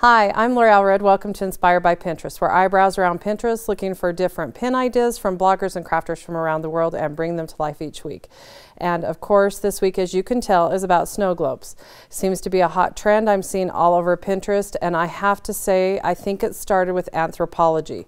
Hi, I'm Lori Allred. Welcome to Inspired by Pinterest, where I browse around Pinterest looking for different pin ideas from bloggers and crafters from around the world and bring them to life each week. And of course, this week, as you can tell, is about snow globes. Seems to be a hot trend I'm seeing all over Pinterest, and I have to say, I think it started with Anthropologie.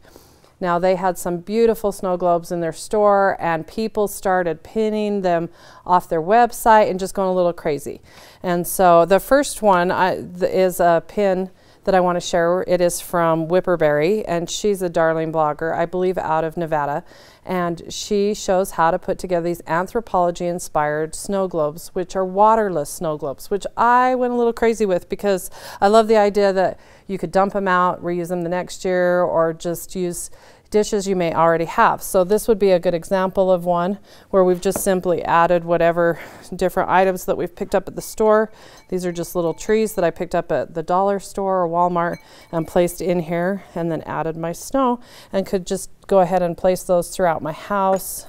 Now, they had some beautiful snow globes in their store, and people started pinning them off their website and just going a little crazy. And so the first one is a pin that I want to share. It is from Whipperberry, and she's a darling blogger, I believe out of Nevada, and she shows how to put together these Anthropologie inspired snow globes, which are waterless snow globes, which I went a little crazy with because I love the idea that you could dump them out, reuse them the next year, or just use dishes you may already have. So this would be a good example of one where we've just simply added whatever different items that we've picked up at the store. These are just little trees that I picked up at the dollar store or Walmart and placed in here, and then added my snow, and could just go ahead and place those throughout my house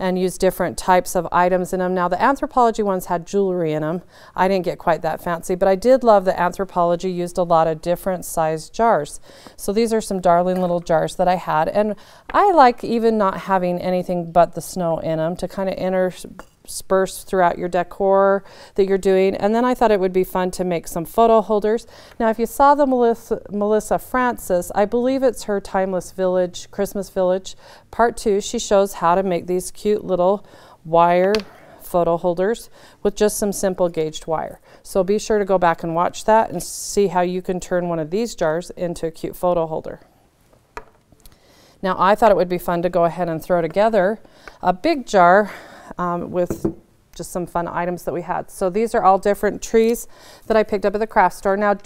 and use different types of items in them. Now, the Anthropologie ones had jewelry in them. I didn't get quite that fancy, but I did love that Anthropologie used a lot of different size jars. So these are some darling little jars that I had, and I like even not having anything but the snow in them to kind of intersperse throughout your decor that you're doing. And then I thought it would be fun to make some photo holders. Now, if you saw the Melissa Francis, I believe it's her Timeless Village, Christmas Village, part 2, she shows how to make these cute little wire photo holders with just some simple gauged wire. So be sure to go back and watch that and see how you can turn one of these jars into a cute photo holder. Now, I thought it would be fun to go ahead and throw together a big jar with just some fun items that we had. So these are all different trees that I picked up at the craft store. Now,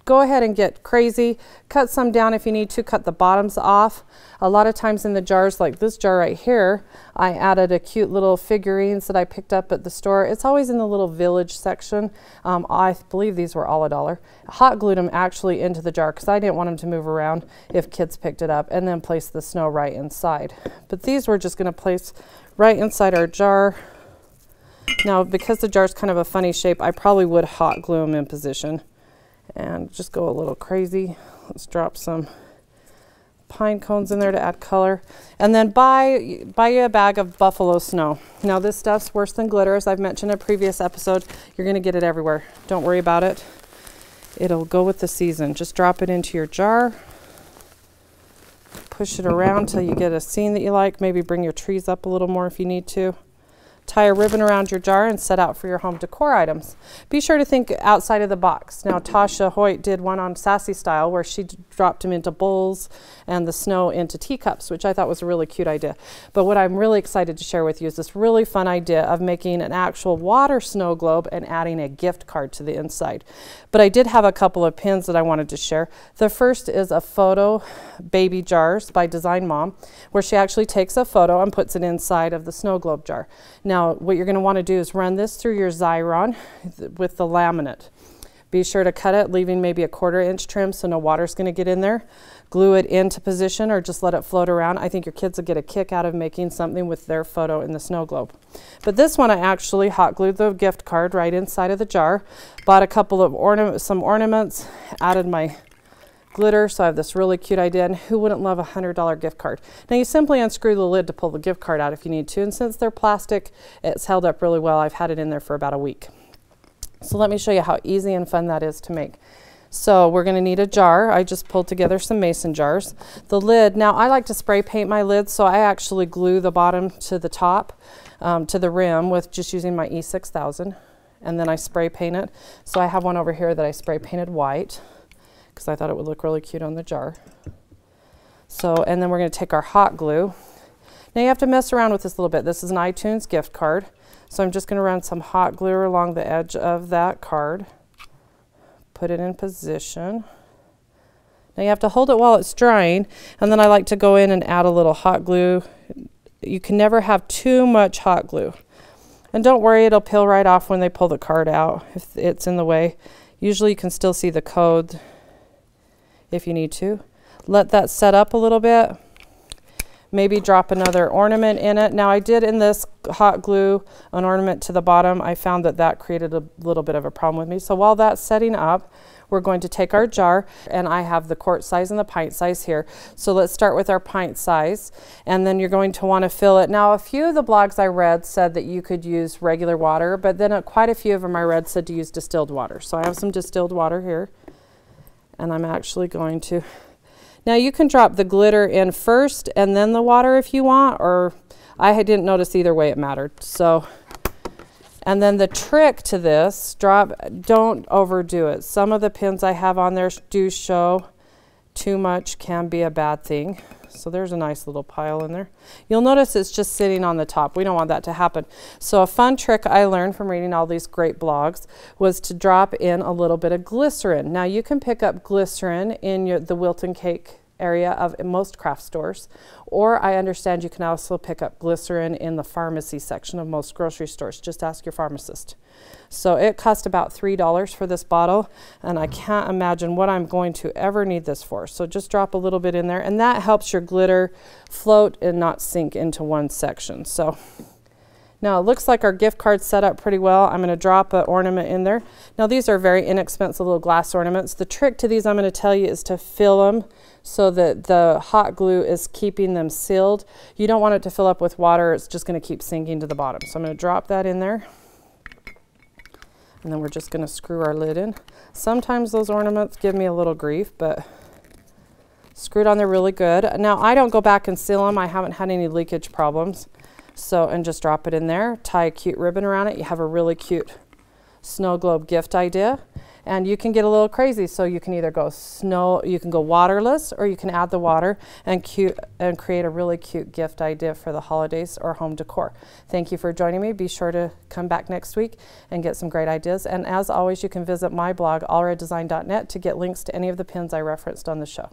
go ahead and get crazy. Cut some down if you need to. Cut the bottoms off. A lot of times in the jars, like this jar right here, I added a cute little figurines that I picked up at the store. It's always in the little village section. I believe these were all $1. Hot glued them actually into the jar because I didn't want them to move around if kids picked it up, and then place the snow right inside. But these we're just going to place right inside our jar. Now, because the jar is kind of a funny shape, I probably would hot glue them in position and just go a little crazy. Let's drop some pine cones in there to add color, and then buy you a bag of buffalo snow. Now, this stuff's worse than glitter, as I've mentioned in a previous episode. You're going to get it everywhere. Don't worry about it. It'll go with the season. Just drop it into your jar. Push it around till you get a scene that you like. Maybe bring your trees up a little more if you need to. Tie a ribbon around your jar and set out for your home decor items. Be sure to think outside of the box. Now, Tasha Hoyt did one on Sassy Style where she dropped them into bowls and the snow into teacups, which I thought was a really cute idea. But what I'm really excited to share with you is this really fun idea of making an actual water snow globe and adding a gift card to the inside. But I did have a couple of pins that I wanted to share. The first is a photo baby jars by Design Mom, where she actually takes a photo and puts it inside of the snow globe jar. Now, what you're going to want to do is run this through your Xyron with the laminate. Be sure to cut it, leaving maybe a 1/4 inch trim so no water's going to get in there. Glue it into position or just let it float around. I think your kids will get a kick out of making something with their photo in the snow globe. But this one, I actually hot glued the gift card right inside of the jar. Bought a couple of some ornaments, added my glitter, so I have this really cute idea. And who wouldn't love a $100 gift card? Now, you simply unscrew the lid to pull the gift card out if you need to, and since they're plastic, it's held up really well. I've had it in there for about a week. So let me show you how easy and fun that is to make. So we're going to need a jar. I just pulled together some mason jars. The lid, now I like to spray paint my lids, so I actually glue the bottom to the top, to the rim with just using my E6000, and then I spray paint it. So I have one over here that I spray painted white because I thought it would look really cute on the jar. So, and then we're going to take our hot glue. Now you have to mess around with this a little bit. This is an iTunes gift card. So I'm just going to run some hot glue along the edge of that card. Put it in position. Now you have to hold it while it's drying, and then I like to go in and add a little hot glue. You can never have too much hot glue. And don't worry, it'll peel right off when they pull the card out if it's in the way. Usually you can still see the code if you need to. Let that set up a little bit. maybe drop another ornament in it. Now I did in this hot glue an ornament to the bottom. I found that that created a little bit of a problem with me. So while that's setting up, we're going to take our jar, and I have the quart size and the pint size here. So let's start with our pint size, and then you're going to want to fill it. Now a few of the blogs I read said that you could use regular water, but then quite a few of them I read said to use distilled water. So I have some distilled water here, and I'm actually going to, now you can drop the glitter in first and then the water if you want, or I didn't notice either way it mattered. So, and then the trick to this, don't overdo it. Some of the pins I have on there do show too much can be a bad thing. So there's a nice little pile in there. You'll notice it's just sitting on the top. We don't want that to happen. So a fun trick I learned from reading all these great blogs was to drop in a little bit of glycerin. Now you can pick up glycerin in the Wilton Cake area of most craft stores, or I understand you can also pick up glycerin in the pharmacy section of most grocery stores. Just ask your pharmacist. So it cost about $3 for this bottle, and I can't imagine what I'm going to ever need this for. So just drop a little bit in there, and that helps your glitter float and not sink into one section. So now it looks like our gift card's set up pretty well. I'm going to drop an ornament in there. Now these are very inexpensive little glass ornaments. The trick to these, I'm going to tell you, is to fill them so that the hot glue is keeping them sealed. You don't want it to fill up with water. It's just going to keep sinking to the bottom. So I'm going to drop that in there. And then we're just going to screw our lid in. Sometimes those ornaments give me a little grief, but screwed on there really good. Now I don't go back and seal them. I haven't had any leakage problems. So, and just drop it in there, tie a cute ribbon around it. You have a really cute snow globe gift idea. And you can get a little crazy. So you can either go you can go waterless, or you can add the water and create a really cute gift idea for the holidays or home decor. Thank you for joining me. Be sure to come back next week and get some great ideas. And as always, you can visit my blog, allreddesign.net, to get links to any of the pins I referenced on the show.